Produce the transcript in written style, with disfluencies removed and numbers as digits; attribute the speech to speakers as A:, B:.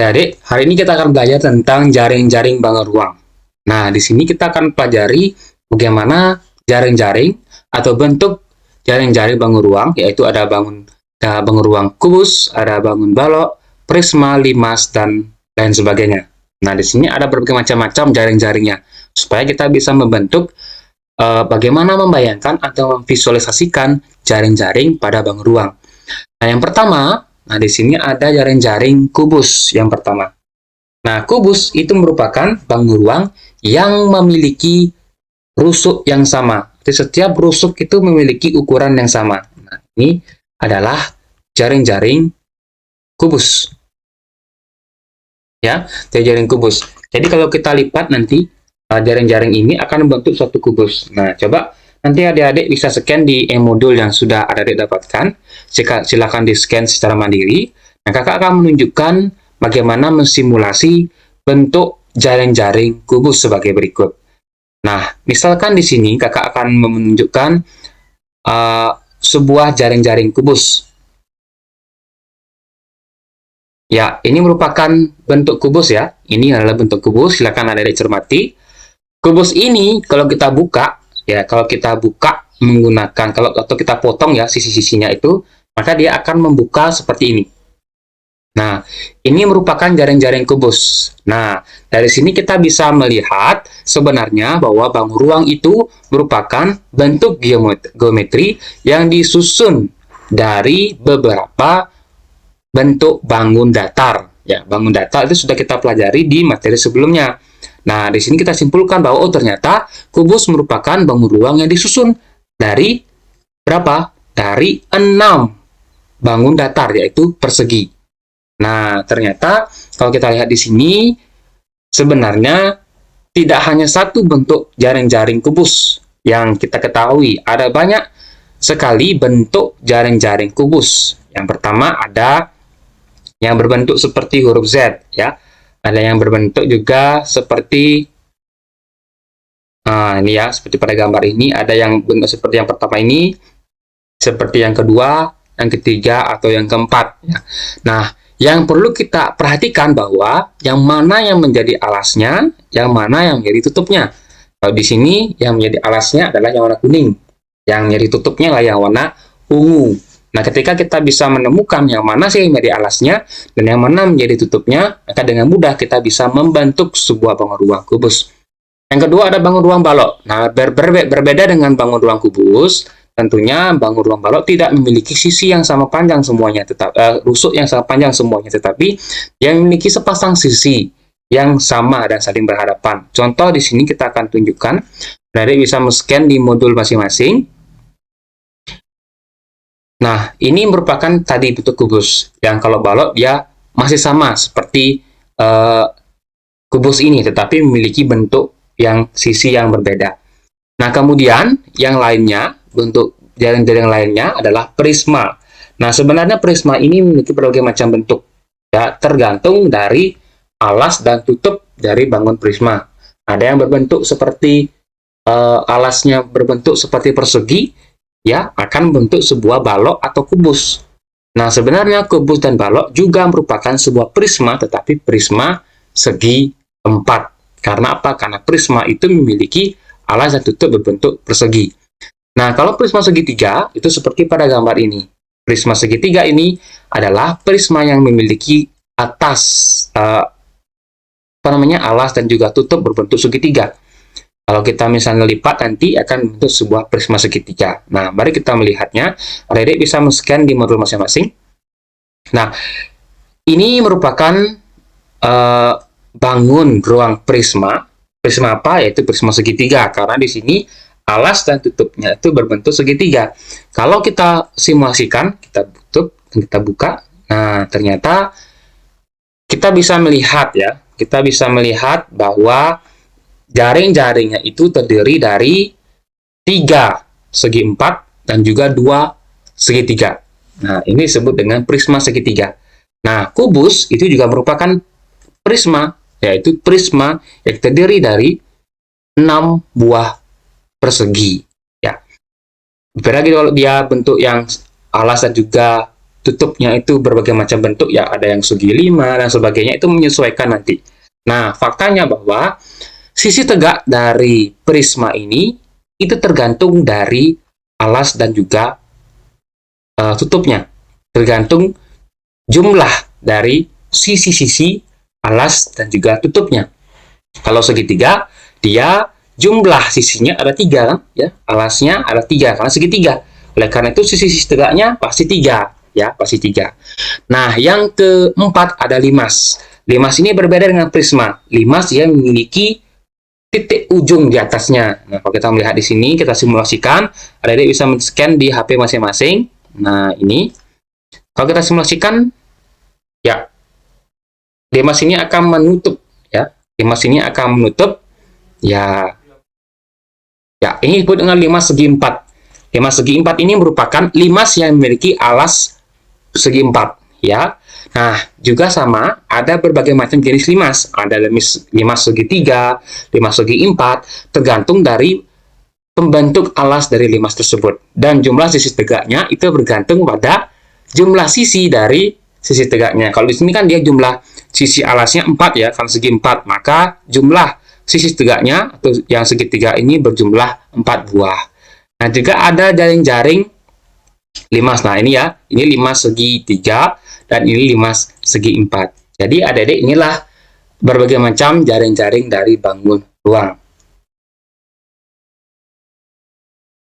A: Adik, hari ini kita akan belajar tentang jaring-jaring bangun ruang. Nah, di sini kita akan pelajari bagaimana jaring-jaring atau bentuk jaring-jaring bangun ruang, yaitu ada bangun ruang kubus, ada bangun balok, prisma, limas, dan lain sebagainya. Nah, di sini ada berbagai macam-macam jaring-jaringnya, supaya kita bisa membentuk bagaimana membayangkan atau memvisualisasikan jaring-jaring pada bangun ruang. Nah, yang pertama, di sini ada jaring-jaring kubus yang pertama. Nah, kubus itu merupakan bangun ruang yang memiliki rusuk yang sama. Jadi setiap rusuk itu memiliki ukuran yang sama. Nah, ini adalah jaring-jaring kubus. Ya, jaring kubus. Jadi kalau kita lipat nanti jaring-jaring ini akan membentuk suatu kubus. Nah, coba nanti adik-adik bisa scan di e-modul yang sudah adik-adik dapatkan. Silakan di-scan secara mandiri. Nah, kakak akan menunjukkan bagaimana mensimulasi bentuk jaring-jaring kubus sebagai berikut. Nah, misalkan di sini kakak akan menunjukkan sebuah jaring-jaring kubus. Ya, ini merupakan bentuk kubus ya. Ini adalah bentuk kubus, silakan adik-adik cermati. Kubus ini kalau kita buka, ya kalau kita buka menggunakan atau kita potong ya sisi-sisinya itu, maka dia akan membuka seperti ini. Nah, ini merupakan jaring-jaring kubus. Nah, dari sini kita bisa melihat sebenarnya bahwa bangun ruang itu merupakan bentuk geometri yang disusun dari beberapa bentuk bangun datar. Ya, bangun datar itu sudah kita pelajari di materi sebelumnya. Nah, di sini kita simpulkan bahwa ternyata kubus merupakan bangun ruang yang disusun dari berapa? Dari 6 bangun datar, yaitu persegi. Nah, ternyata kalau kita lihat di sini, sebenarnya tidak hanya satu bentuk jaring-jaring kubus yang kita ketahui. Ada banyak sekali bentuk jaring-jaring kubus. Yang pertama ada yang berbentuk seperti huruf Z, ya. Ada yang berbentuk juga seperti ini ya, seperti pada gambar ini. Ada yang bentuk seperti yang pertama ini, seperti yang kedua, yang ketiga, atau yang keempat. Ya. Nah, yang perlu kita perhatikan bahwa yang mana yang menjadi alasnya, yang mana yang menjadi tutupnya. Kalau di sini yang menjadi alasnya adalah yang warna kuning, yang menjadi tutupnya adalah yang warna ungu. Nah, ketika kita bisa menemukan yang mana sih yang menjadi alasnya dan yang mana menjadi tutupnya, maka dengan mudah kita bisa membentuk sebuah bangun ruang kubus. Yang kedua ada bangun ruang balok. Nah, berbeda dengan bangun ruang kubus, tentunya bangun ruang balok tidak memiliki sisi yang sama panjang semuanya, rusuk yang sama panjang semuanya, tetapi yang memiliki sepasang sisi yang sama dan saling berhadapan. Contoh di sini kita akan tunjukkan, adik bisa men-scan di modul masing-masing. Nah, ini merupakan tadi bentuk kubus, yang kalau balok dia masih sama seperti kubus ini, tetapi memiliki bentuk yang sisi yang berbeda. Nah, kemudian yang lainnya, bentuk jaring-jaring lainnya adalah prisma. Nah, sebenarnya prisma ini memiliki berbagai macam bentuk, ya, tergantung dari alas dan tutup dari bangun prisma. Ada yang berbentuk seperti alasnya berbentuk seperti persegi, ya, akan membentuk sebuah balok atau kubus. Nah, sebenarnya kubus dan balok juga merupakan sebuah prisma, tetapi prisma segi 4. Karena apa? Karena prisma itu memiliki alas dan tutup berbentuk persegi. Nah, kalau prisma segitiga itu seperti pada gambar ini. Prisma segitiga ini adalah prisma yang memiliki atas alas dan juga tutup berbentuk segitiga. Kalau kita misalnya lipat nanti akan membentuk sebuah prisma segitiga. Nah, mari kita melihatnya. Adik bisa men-scan di modul masing-masing. Nah, ini merupakan bangun ruang prisma. Prisma apa? Yaitu prisma segitiga. Karena di sini alas dan tutupnya itu berbentuk segitiga. Kalau kita simulasikan, kita tutup dan kita buka. Nah, ternyata kita bisa melihat ya. Kita bisa melihat bahwa jaring-jaringnya itu terdiri dari 3 segi 4 dan juga 2 segitiga. Nah, ini disebut dengan prisma segitiga. Nah, kubus itu juga merupakan prisma, yaitu prisma yang terdiri dari 6 buah persegi. Ya. Apalagi kalau dia bentuk yang alas dan juga tutupnya itu berbagai macam bentuk ya, ada yang segi 5 dan sebagainya, itu menyesuaikan nanti. Nah, faktanya bahwa sisi tegak dari prisma ini itu tergantung dari alas dan juga tutupnya. Tergantung jumlah dari sisi-sisi alas dan juga tutupnya. Kalau segitiga, dia jumlah sisinya ada 3 kan, ya, alasnya ada 3 karena segitiga. Oleh karena itu sisi-sisi tegaknya pasti 3, ya, pasti 3. Nah, yang keempat ada limas. Limas ini berbeda dengan prisma. Limas dia memiliki titik ujung di atasnya. Nah, kalau kita melihat di sini, kita simulasikan, adik-adik bisa men-scan di HP masing-masing. Nah, ini kalau kita simulasikan, ya, limas ini akan menutup, ya, limas ini akan menutup, ya, ya, ini disebut dengan limas segi 4. Limas segi 4 ini merupakan limas yang memiliki alas segi 4, ya. Nah, juga sama, ada berbagai macam jenis limas. Ada limas segi 3, limas segi 4, tergantung dari pembentuk alas dari limas tersebut. Dan jumlah sisi tegaknya itu bergantung pada jumlah sisi dari sisi tegaknya. Kalau di sini kan dia jumlah sisi alasnya 4 ya, kan segi 4, maka jumlah sisi tegaknya atau yang segitiga ini berjumlah 4 buah. Nah, juga ada jaring-jaring limas. Nah, ini ya, ini limas segi 3 dan ini limas segi 4. Jadi adik-adik inilah berbagai macam jaring-jaring dari bangun ruang.